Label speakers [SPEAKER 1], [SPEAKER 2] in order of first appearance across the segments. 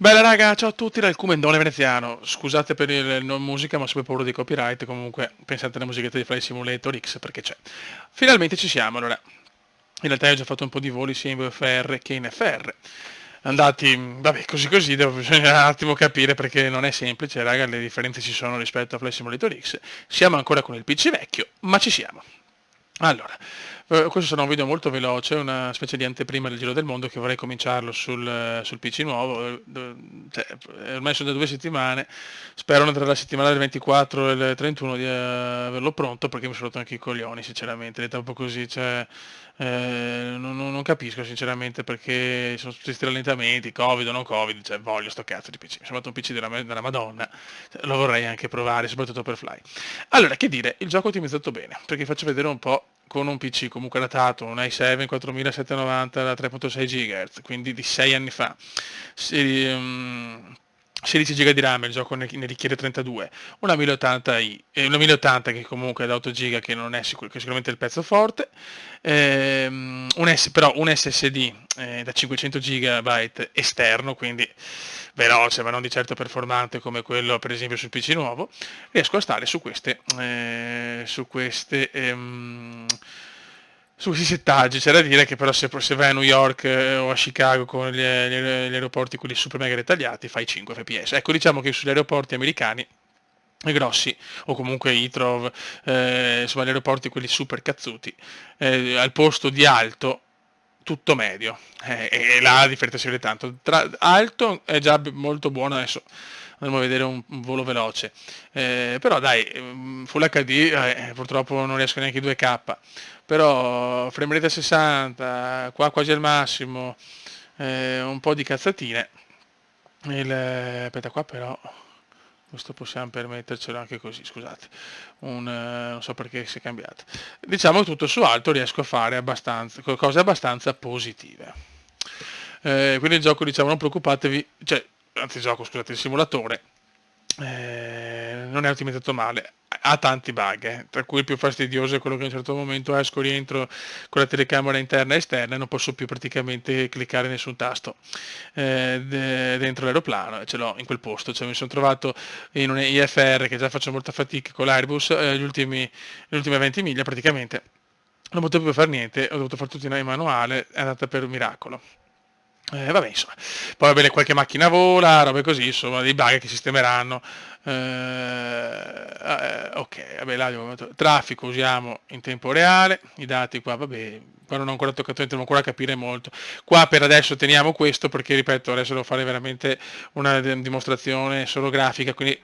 [SPEAKER 1] Bella raga, ciao a tutti dal Cumendone veneziano. Scusate per il non musica, ma ho sempre paura di copyright. Comunque, pensate alla musichetta di Flight Simulator X perché c'è. Finalmente ci siamo, allora. In realtà ho già fatto un po' di voli sia in VFR che in FR. Andati, vabbè, così così, bisogna un attimo capire perché non è semplice, raga, le differenze ci sono rispetto a Flight Simulator X. Siamo ancora con il PC vecchio, ma ci siamo. Allora, questo sarà un video molto veloce, una specie di anteprima del Giro del Mondo che vorrei cominciarlo sul PC nuovo, cioè, ormai sono da 2 settimane, spero tra la settimana del 24 e il 31 di averlo pronto perché mi sono rotto anche i coglioni, sinceramente, detto un po' così, cioè, non capisco sinceramente perché sono tutti questi rallentamenti, Covid o non Covid, cioè voglio sto cazzo di PC, mi sono fatto un PC della Madonna, cioè, lo vorrei anche provare, soprattutto per Fly. Allora, che dire, il gioco è ottimizzato bene, perché faccio vedere un po' con un PC comunque datato, un i7 4790 da 3.6 GHz, quindi di 6 anni fa. Si- um, 16 GB di RAM, il gioco ne richiede 32, una 1080i, una 1080 che comunque è da 8 GB che non è che è sicuramente il pezzo forte, però un SSD da 500 GB esterno, quindi veloce ma non di certo performante come quello per esempio sul PC nuovo, riesco a stare su questi settaggi. C'è da dire che però se vai a New York o a Chicago con gli aeroporti quelli super mega dettagliati fai 5 fps. Ecco, diciamo che sugli aeroporti americani grossi o comunque Heathrow, insomma gli aeroporti quelli super cazzuti, al posto di alto tutto medio, e là la differenza si vede tanto. Alto è già molto buono, adesso andremo a vedere un volo veloce. Però dai, Full HD purtroppo non riesco neanche i 2K, però frame rate a 60, qua quasi al massimo, un po' di cazzatine. Aspetta qua però, questo possiamo permettercelo anche così, scusate, non so perché si è cambiato. Diciamo che tutto su alto riesco a fare cose abbastanza positive. Quindi il gioco, diciamo, non preoccupatevi, cioè, anzi il gioco, scusate, il simulatore non è ottimizzato male, ha tanti bug, tra cui il più fastidioso è quello che a un certo momento esco, rientro con la telecamera interna e esterna e non posso più praticamente cliccare nessun tasto dentro l'aeroplano, ce l'ho in quel posto, cioè mi sono trovato in un IFR che già faccio molta fatica con l'Airbus, le ultime 20 miglia praticamente non potevo più fare niente, ho dovuto fare tutto in manuale, è andata per miracolo. Vabbè, insomma, poi vabbè, qualche macchina vola, robe così, insomma, dei bug che sistemeranno. Ok, vabbè, là traffico usiamo in tempo reale, i dati qua, vabbè, qua non ho ancora toccato, devo ancora capire molto. Qua per adesso teniamo questo perché, ripeto, adesso devo fare veramente una dimostrazione solo grafica, quindi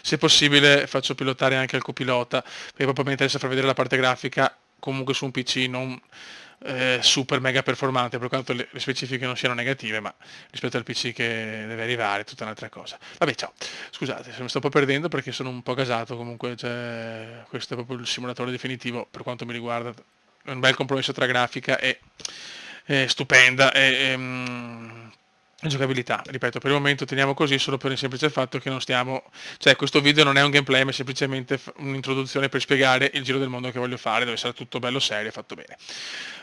[SPEAKER 1] se possibile faccio pilotare anche il copilota, perché proprio mi interessa far vedere la parte grafica comunque su un PC non super mega performante, per quanto le specifiche non siano negative, ma rispetto al PC che deve arrivare è tutta un'altra cosa. Vabbè, ciao, scusate se mi sto un po' perdendo perché sono un po' gasato, comunque cioè, questo è proprio il simulatore definitivo per quanto mi riguarda, è un bel compromesso tra grafica e stupenda e giocabilità. Ripeto, per il momento teniamo così solo per il semplice fatto che non stiamo, cioè questo video non è un gameplay ma è semplicemente un'introduzione per spiegare il giro del mondo che voglio fare, dove sarà tutto bello serio e fatto bene.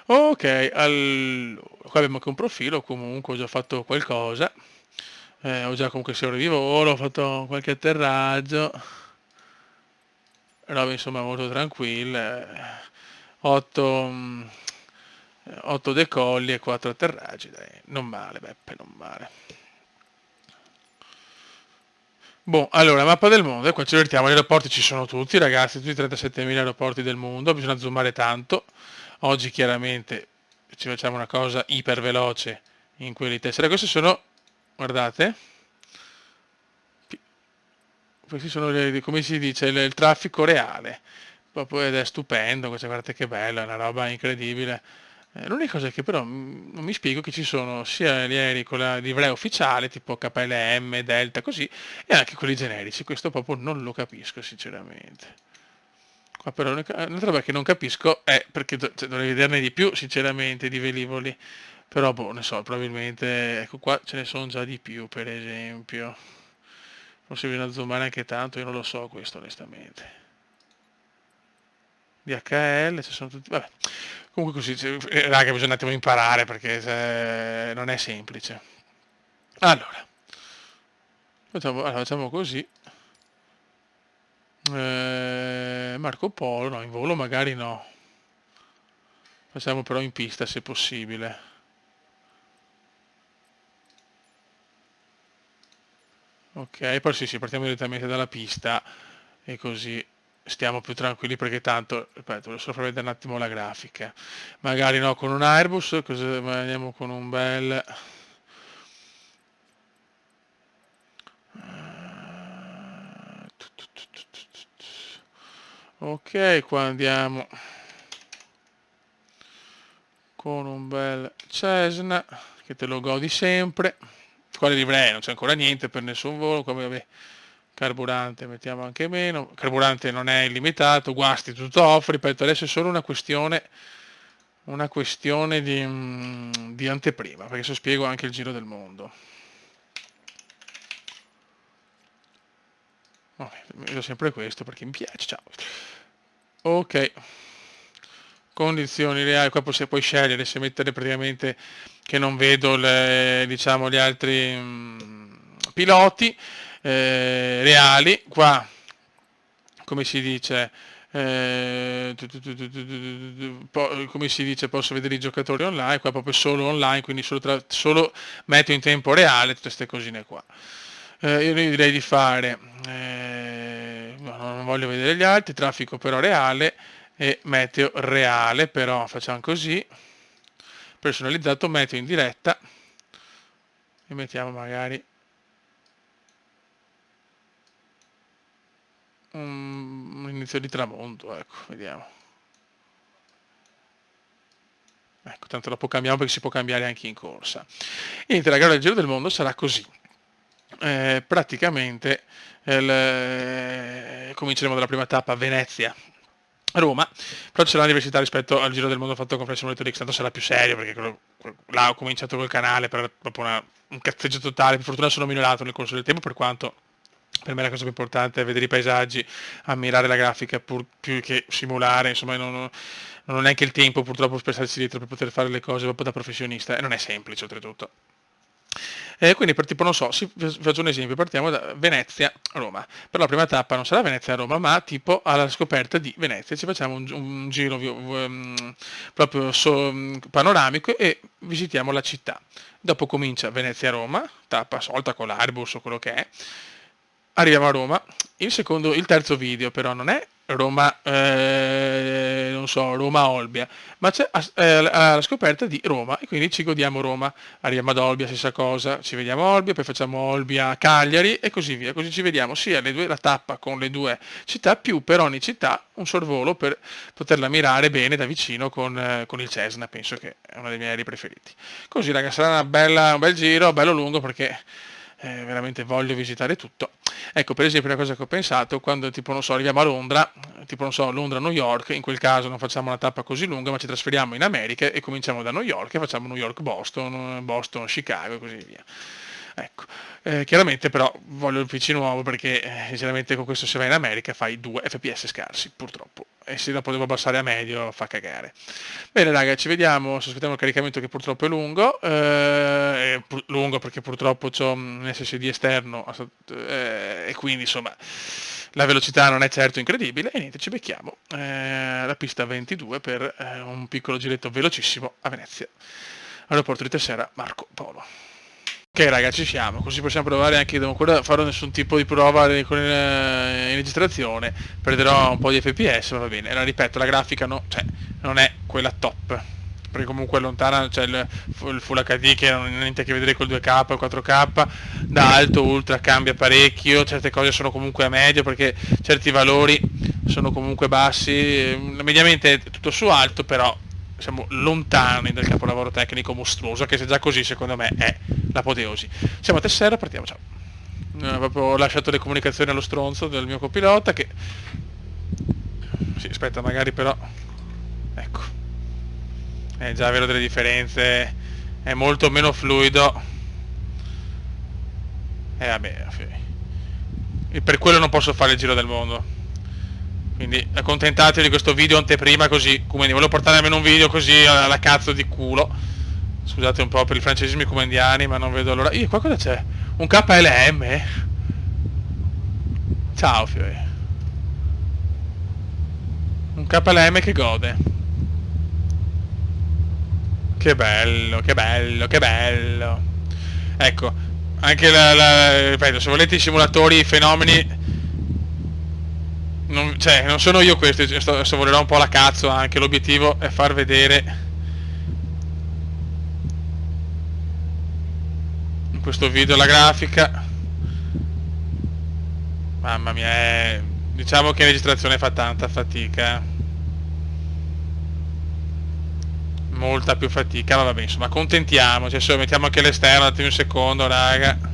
[SPEAKER 1] Ok, allora, qua abbiamo anche un profilo, comunque ho già fatto qualcosa, ho già comunque 6 ore di volo, ho fatto qualche atterraggio, robe insomma molto tranquille, 8, 8 decolli e 4 atterraggi, dai, non male, Beppe, non male. Boh, allora, mappa del mondo, e qua ci divertiamo, gli aeroporti ci sono tutti, ragazzi, tutti i 37.000 aeroporti del mondo, bisogna zoomare tanto. Oggi chiaramente ci facciamo una cosa iper veloce in quelli tessera. Questi sono, guardate, questi sono, come si dice, il traffico reale. Proprio ed è stupendo, guardate che bello, è una roba incredibile. L'unica cosa è che però non mi spiego che ci sono sia gli aerei con la livrea ufficiale, tipo KLM, Delta, così, e anche quelli generici. Questo proprio non lo capisco, sinceramente. Qua però un'altra roba che non capisco è perché cioè, dovrei vederne di più, sinceramente, di velivoli. Però, boh, ne so, probabilmente, ecco qua ce ne sono già di più, per esempio. Forse bisogna zoomare anche tanto, io non lo so questo, onestamente. DHL, ci sono tutti, vabbè. Comunque così, raga, bisogna un attimo imparare perché non è semplice. Allora, facciamo così. Marco Polo, no, in volo magari no. Facciamo però in pista se possibile. Ok, poi sì, partiamo direttamente dalla pista e così stiamo più tranquilli perché tanto, ripeto, voglio solo far vedere un attimo la grafica. Magari no, con un Airbus, andiamo con un bel... Ok, qua andiamo con un bel Cessna che te lo godi sempre. Qua le livree non c'è ancora niente per nessun volo, come vabbè, carburante mettiamo anche meno, carburante non è illimitato, guasti tutto offre, ripeto, adesso è solo una questione di anteprima, perché adesso spiego anche il giro del mondo. Vedo sempre questo perché mi piace, ciao. Ok, condizioni reali, qua puoi scegliere se mettere praticamente che non vedo diciamo gli altri piloti reali, qua come si dice come si dice posso vedere i giocatori online, qua proprio solo online, quindi solo metto in tempo reale tutte queste cosine qua. Io direi di fare no, non voglio vedere gli altri, traffico però reale e meteo reale, però facciamo così, personalizzato, meteo in diretta e mettiamo magari un inizio di tramonto, ecco, vediamo. Ecco, tanto dopo cambiamo perché si può cambiare anche in corsa. Niente, la gara del Giro del Mondo sarà così. Praticamente cominceremo dalla prima tappa a Venezia, Roma, però c'è la diversità rispetto al Giro del Mondo fatto con Flash Monitor X, tanto sarà più serio perché là ho cominciato col canale per proprio un cazzeggio totale, per fortuna sono migliorato nel corso del tempo, per quanto per me la cosa più importante è vedere i paesaggi, ammirare la grafica più che simulare, insomma non ho neanche il tempo purtroppo per starsi dietro per poter fare le cose proprio da professionista e non è semplice oltretutto. Quindi per tipo, non so, vi faccio un esempio, partiamo da Venezia-Roma. Per la prima tappa non sarà Venezia-Roma, ma tipo alla scoperta di Venezia. Ci facciamo un giro proprio panoramico e visitiamo la città. Dopo comincia Venezia-Roma, tappa solta con l'Airbus o quello che è. Arriviamo a Roma. Il terzo video però non è Roma, non so, Roma-Olbia, ma c'è la scoperta di Roma e quindi ci godiamo Roma. Arriviamo ad Olbia, stessa cosa, ci vediamo a Olbia, poi facciamo Olbia-Cagliari e così via. Così ci vediamo sia la tappa con le due città, più per ogni città un sorvolo per poterla mirare bene da vicino con il Cessna, penso che è uno dei miei aerei preferiti. Così ragazzi, sarà un bel giro, bello lungo perché veramente voglio visitare tutto. Ecco, per esempio, una cosa che ho pensato, quando tipo, non so, arriviamo a Londra, tipo, non so, Londra-New York, in quel caso non facciamo una tappa così lunga, ma ci trasferiamo in America e cominciamo da New York e facciamo New York-Boston, Boston-Chicago e così via. Ecco, chiaramente però voglio il PC nuovo perché sinceramente con questo se vai in America fai 2 fps scarsi, purtroppo. E se dopo devo abbassare a medio fa cagare. Bene raga, ci vediamo, aspettiamo il caricamento che purtroppo è lungo, lungo perché purtroppo ho un SSD esterno e quindi insomma la velocità non è certo incredibile e niente, ci becchiamo alla pista 22 per un piccolo giretto velocissimo a Venezia, aeroporto di Tessera Marco Polo. Ok ragazzi, ci siamo, così possiamo provare anche, devo ancora fare nessun tipo di prova in registrazione, perderò un po' di fps, ma va bene. Allora, ripeto, la grafica non è quella top, perché comunque è lontana, c'è il Full HD che non ha niente a che vedere col 2K o 4K, da alto, ultra cambia parecchio, certe cose sono comunque a medio perché certi valori sono comunque bassi, mediamente è tutto su alto, però siamo lontani dal capolavoro tecnico mostruoso, che se già così secondo me è l'apoteosi. Siamo a Tessera, partiamo, ciao. Proprio ho lasciato le comunicazioni allo stronzo del mio copilota che... Sì, aspetta, magari però... Ecco. Già vedo delle differenze, è molto meno fluido. Vabbè, e per quello non posso fare il giro del mondo. quindi accontentatevi di questo video anteprima, così come volevo portare almeno un video così alla cazzo di culo. Scusate un po' per i francesismi comandiani, ma non vedo l'ora. Qua cosa c'è? Un KLM? Ciao fioi. Un KLM che gode. Che bello, che bello, che bello. Ecco, anche ripeto, se volete i simulatori, i fenomeni, non sono io questi, sto volerò un po' la cazzo anche, l'obiettivo è far vedere in questo video la grafica. Mamma mia, diciamo che in registrazione fa tanta fatica, molta più fatica, ma vabbè, insomma, accontentiamoci. Adesso mettiamo anche l'esterno, datemi un secondo, raga.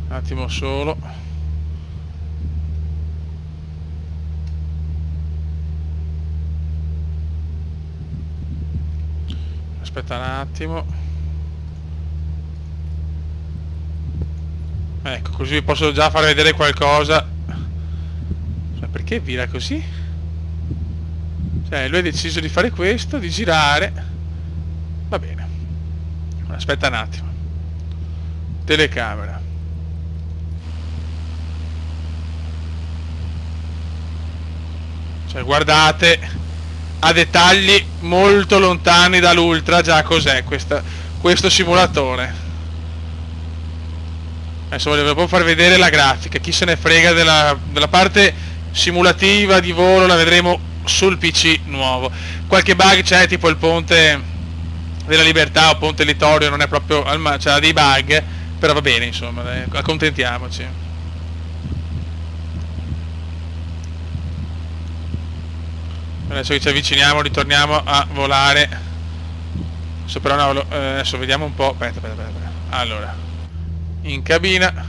[SPEAKER 1] Un attimo solo. Aspetta un attimo. Ecco, così vi posso già far vedere qualcosa. Cioè, perché vira così? Cioè, lui ha deciso di fare questo, di girare. Va bene. Aspetta un attimo. Telecamera. Cioè, guardate, ha dettagli molto lontani dall'ultra. Già cos'è questo simulatore? Adesso volevo proprio far vedere la grafica. Chi se ne frega della parte simulativa di volo, la vedremo sul PC nuovo. Qualche bug c'è, tipo il ponte della Libertà o ponte Littorio non è proprio c'ha dei bug, però va bene, insomma, dai, accontentiamoci. Adesso che ci avviciniamo ritorniamo a volare. Adesso però no, adesso vediamo un po'. Aspetta. Allora, in cabina.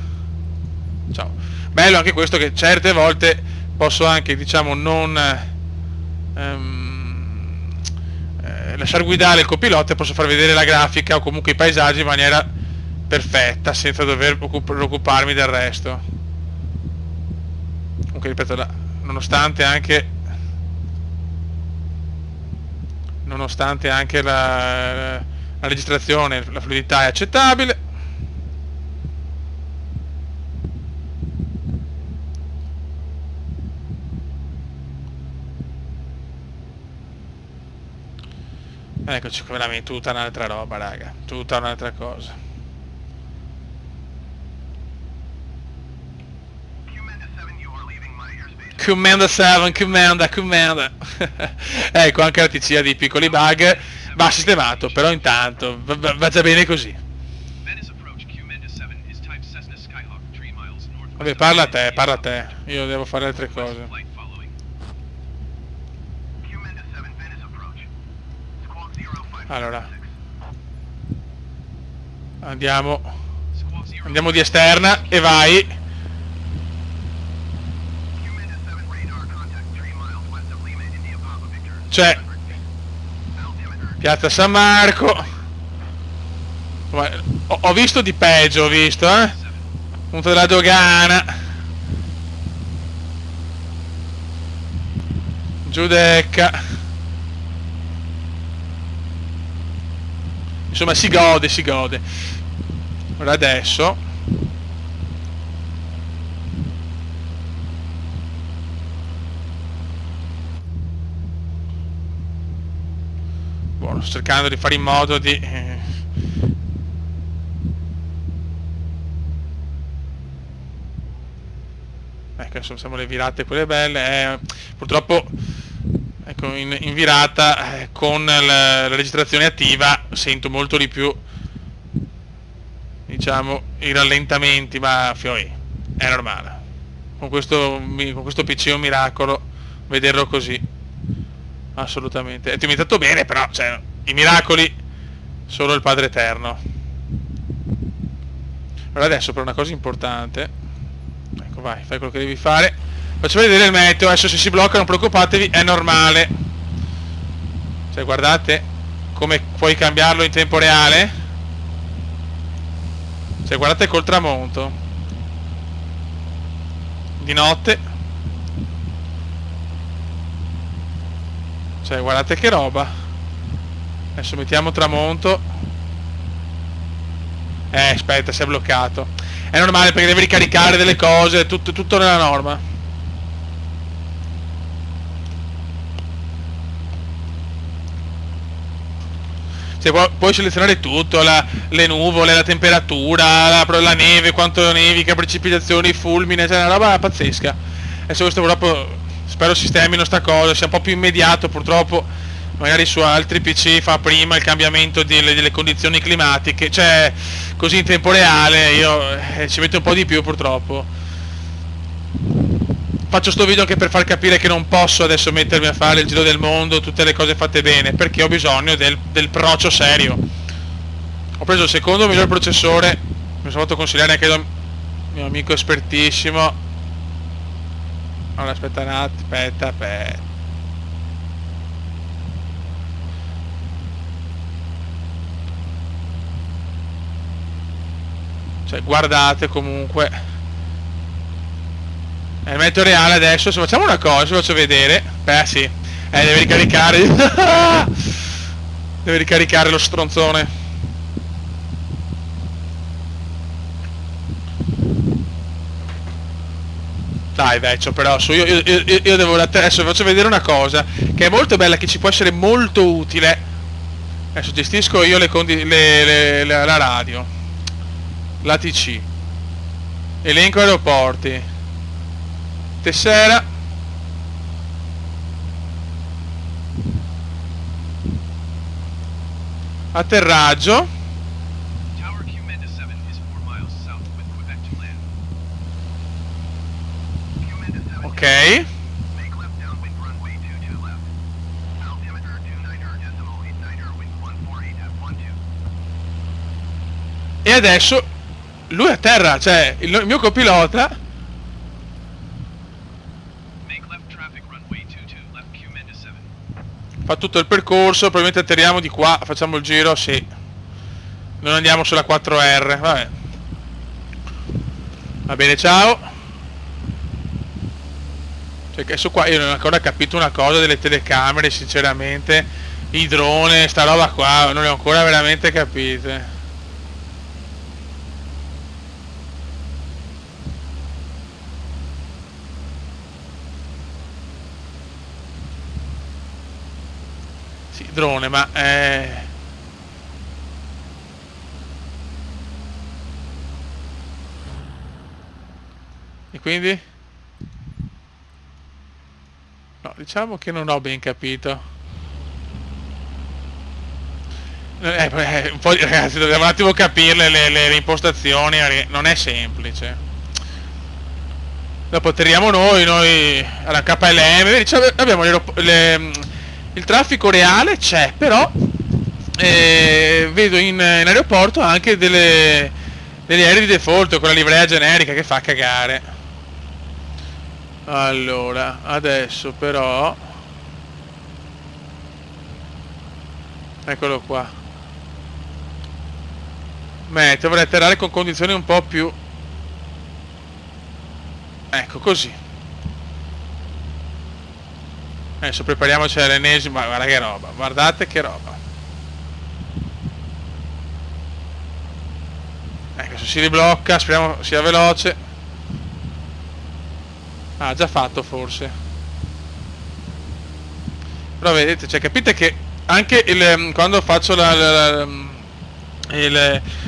[SPEAKER 1] Ciao. Bello anche questo, che certe volte posso anche, diciamo, non lasciar guidare il copilota e posso far vedere la grafica o comunque i paesaggi in maniera perfetta, senza dover preoccuparmi del resto. Comunque ripeto, nonostante anche la registrazione, la fluidità è accettabile. Eccoci, veramente tutta un'altra roba, raga, tutta un'altra cosa. Commander 7, commander. Ecco, anche la TC ha dei piccoli bug, va sistemato, però intanto va già bene così. Vabbè, parla a te, io devo fare altre cose. Allora, andiamo di esterna e vai. Cioè, Piazza San Marco. Ho visto di peggio, punto della dogana. Giudecca. Insomma, si gode. Ora adesso sto cercando di fare in modo di ecco, adesso siamo le virate quelle belle, purtroppo ecco, in virata con la registrazione attiva sento molto di più, diciamo, i rallentamenti, ma fioi, è normale. Con questo PC è un miracolo vederlo così, assolutamente. È imitato bene, però cioè, i miracoli solo il Padre Eterno. Allora adesso per una cosa importante, ecco, vai, fai quello che devi fare. Faccio vedere il meteo. Adesso se si blocca non preoccupatevi, è normale. Cioè guardate come puoi cambiarlo in tempo reale. Cioè guardate col tramonto di notte. Cioè guardate che roba. Adesso mettiamo tramonto. Aspetta, si è bloccato. È normale perché devi ricaricare delle cose, tutto nella norma. Cioè, puoi selezionare tutto, le nuvole, la temperatura, la neve, quanto nevica, precipitazioni, fulmine, cioè una roba pazzesca. Adesso questo proprio, spero sistemino sta cosa, sia un po' più immediato. Purtroppo magari su altri PC fa prima il cambiamento delle condizioni climatiche, cioè così in tempo reale io ci metto un po' di più purtroppo. Faccio sto video anche per far capire che non posso adesso mettermi a fare il giro del mondo, tutte le cose fatte bene, perché ho bisogno del procio serio. Ho preso il secondo miglior processore, mi sono fatto consigliare anche dal mio amico espertissimo. Allora aspetta un attimo, aspetta. Cioè guardate comunque. È il meteo reale adesso. Se facciamo una cosa, vi faccio vedere. Beh sì, deve ricaricare. Deve ricaricare lo stronzone. Dai vecchio, però su, io devo adesso vi faccio vedere una cosa che è molto bella, che ci può essere molto utile. Adesso gestisco io la radio, la TC, elenco aeroporti, tessera, atterraggio, ok, e adesso lui atterra, cioè il mio copilota fa tutto il percorso. Probabilmente atterriamo di qua, facciamo il giro, sì, non andiamo sulla 4R, vabbè. Va bene, ciao. Cioè adesso qua io non ho ancora capito una cosa delle telecamere, sinceramente, i droni, sta roba qua non le ho ancora veramente capite. Sì, drone, ma e quindi? No, diciamo che non ho ben capito. Un po', ragazzi, dobbiamo un attimo capirle le impostazioni, non è semplice. Dopo atterriamo noi alla KLM, diciamo, abbiamo il traffico reale c'è, però vedo in aeroporto anche degli aerei di default con la livrea generica che fa cagare. Allora, adesso però, eccolo qua, dovrei atterrare con condizioni un po' più, ecco così. Adesso prepariamoci all'ennesima, guarda che roba, guardate che roba. Ecco, se si riblocca, speriamo sia veloce. Ah, già fatto forse. Però vedete, cioè capite che anche quando faccio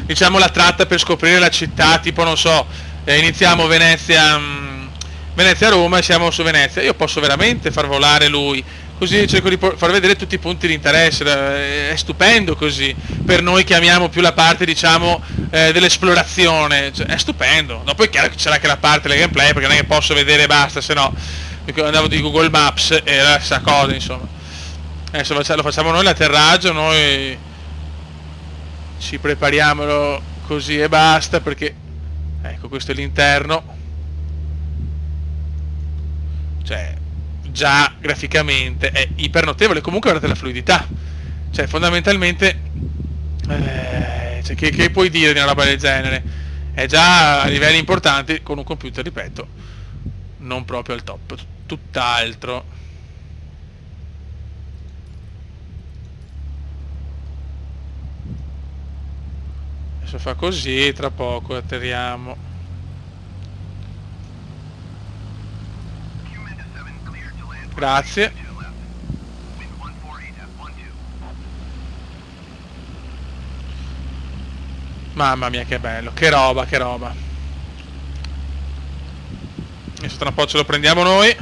[SPEAKER 1] diciamo la tratta per scoprire la città, tipo non so, iniziamo Venezia-Roma e siamo su Venezia, io posso veramente far volare lui, così cerco di far vedere tutti i punti di interesse. È stupendo così, per noi che amiamo più la parte, diciamo, dell'esplorazione, cioè, è stupendo. Dopo è chiaro che c'era anche la parte del gameplay, perché non è che posso vedere e basta, se no andavo di Google Maps e era la stessa cosa, insomma. Adesso lo facciamo noi l'atterraggio, noi ci prepariamolo così e basta, perché ecco, questo è l'interno. Cioè già graficamente è iper notevole. Comunque guardate la fluidità, cioè fondamentalmente cioè, che puoi dire di una roba del genere? È già a livelli importanti con un computer, ripeto, non proprio al top, tutt'altro. Adesso fa così, tra poco atterriamo. Grazie. Mamma mia che bello, che roba, che roba. Adesso tra un po' ce lo prendiamo noi.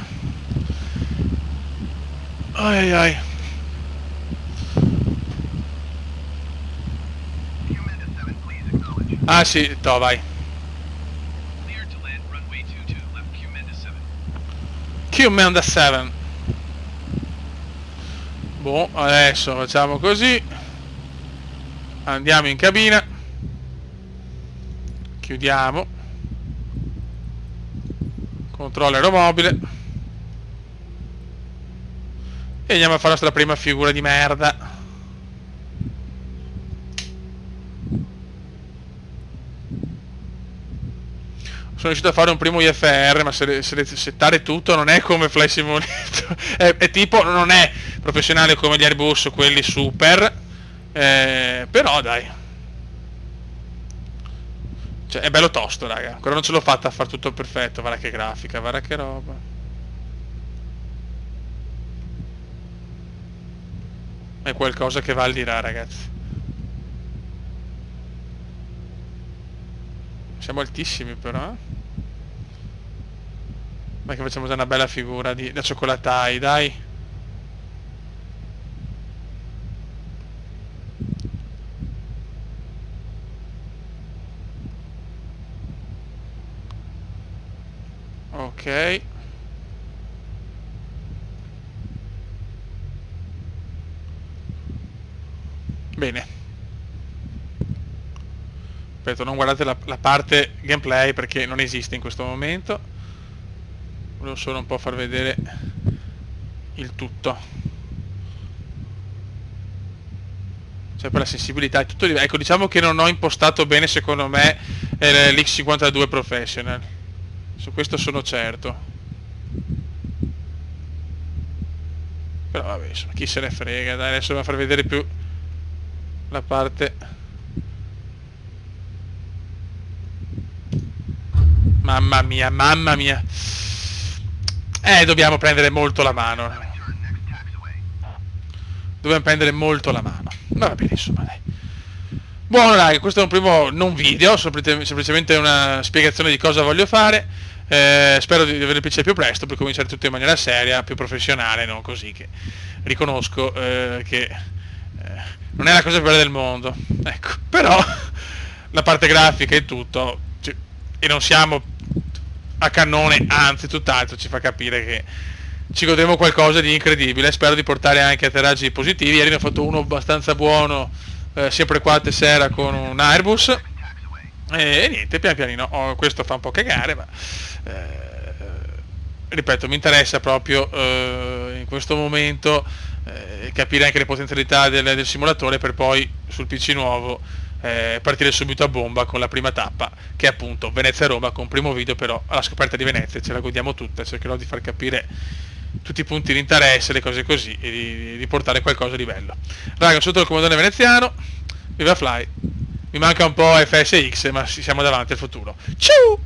[SPEAKER 1] Ai ai. Ah sì, to, vai. Q-Manda 7. Boh, adesso facciamo così. Andiamo in cabina. Chiudiamo. Controllo aeromobile. E andiamo a fare la nostra prima figura di merda. Sono riuscito a fare un primo IFR, ma settare tutto non è come Flight Simulator. è tipo, non è professionale come gli Airbus, quelli super. Però dai. Cioè, è bello tosto, raga. Ancora non ce l'ho fatta a fare tutto perfetto. Guarda che grafica, guarda che roba. È qualcosa che va al di là, ragazzi. Siamo altissimi però, ma che facciamo già una bella figura da cioccolatai, dai. Ok. Bene. Ripeto, non guardate la parte gameplay perché non esiste in questo momento. Volevo solo un po' far vedere il tutto. Cioè per la sensibilità è tutto. Ecco, diciamo che non ho impostato bene secondo me l'X52 Professional. Su questo sono certo. Però vabbè, insomma, chi se ne frega, dai, adesso devo far vedere più la parte. Mamma mia, mamma mia. Dobbiamo prendere molto la mano. Dobbiamo prendere molto la mano. Ma va bene, insomma, dai. Buono, raga, questo è un primo non video, semplicemente una spiegazione di cosa voglio fare. Spero di avere il piacere più presto per cominciare tutto in maniera seria, più professionale, non così, che riconosco che non è la cosa più bella del mondo. Ecco, però la parte grafica e tutto, e non siamo a cannone, anzi tutt'altro, ci fa capire che ci godremo qualcosa di incredibile. Spero di portare anche atterraggi positivi. Ieri ne ho fatto uno abbastanza buono, sempre qua a Tessera con un Airbus, e niente, pian pianino. Questo fa un po' cagare, ma ripeto, mi interessa proprio in questo momento capire anche le potenzialità del simulatore, per poi sul PC nuovo partire subito a bomba con la prima tappa, che è appunto Venezia-Roma, con un primo video però alla scoperta di Venezia. Ce la godiamo tutta, cercherò di far capire tutti i punti di interesse, le cose così, e di portare qualcosa di bello. Raga, sotto il comandante veneziano, viva Fly. Mi manca un po' FSX, ma siamo davanti al futuro. Ciao!